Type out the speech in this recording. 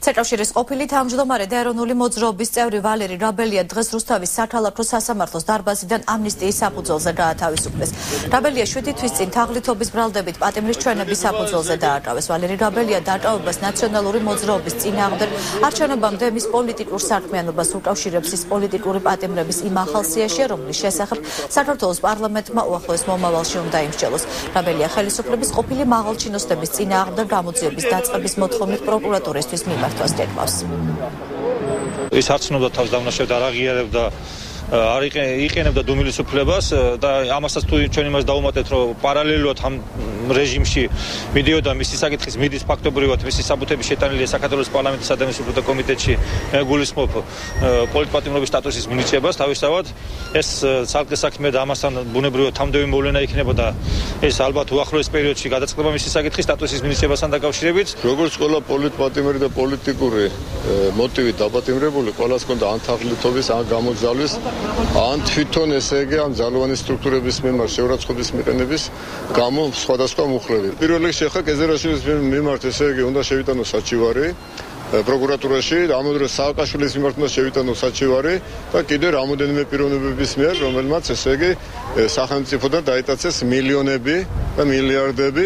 Საკავშირის ყოფილი თავმჯდომარე და ეროვნული მოძრაობის წევრი ვალერი რაბელია დღეს რუსთავის საქალაქო სასამართლოს დარბაზიდან ამნისტიის საფუძველზე გაათავისუფლეს. რაბელია 7 თვის წინ თაღლითობის ბრალდებით პატიმრის ჩვენების საფუძველზე დააკავეს. ვალერი რაბელია დაკავებას ნაციონალური მოძრაობის წინააღმდეგ არჩევნებამდე მის პოლიტიკურ საქმიანობას უკავშირებს ის პოლიტიკური პატიმრების იმ ახალ სიაში, რომლის შესახებ საქართველოს პარლამენტმა უახლოეს მომავალში უნდა იმსჯელოს. რაბელია ხელისუფლების ყოფილი მაღალჩინოსნების წინააღმდეგ გამოძიების დაწყების მოთხოვნით პროკურატურისთვის მიმართვას გეკმავს. ის არცნობდა თავს დამნაშავედ არ აღიარებდა არ იყენებდა დუმილის უფლებას და ამასაც თუ ჩვენ იმას დავუმატეთ რომ პარალელურად ამ რეჟიმში მიდიოდა მისი საკითხის მიდის ფაქტობრივად მისი საბუთები შეტანილია საქართველოს პარლამენტის ადამიანის უფლებათა კომიტეტში გულისხმობ პოლიტპატიმრობის სტატუსის მინიჭებას თავისთავად ეს ცალკე საქმე და ამასთან ბუნებრივად თამდევი მოვლენა იქნებოდა ეს ალბათ უახლოეს პერიოდში გადაწყდება მისი საკითხის სტატუსის მინიჭებასთან დაკავშირებით როგორც ყველა პოლიტპატიმრი და პოლიტიკური მოტივით დაპატიმრებული ყველას ჰქონდა ან თაღლითობის ან გამოძალვის ან თვითონ ესე იგი ამ ძალოვანი სტრუქტურების მიმართ შეურაცხყოფის მიყენების გამო სხვადასხვა მუხლები. პირველ რიგში ახლა კეზერაშვილის მიმართ ესე იგი უნდა შევიტანოს საჩივარი პროკურატურაში, ამ დროს სააკაშვილის მიმართ უნდა შევიტანოს საჩივარი და კიდევ რამოდენიმე პიროვნებების მიერ, რომელმაც ესე იგი სახელმწიფოდან დაიტაცეს მილიონები და მილიარდები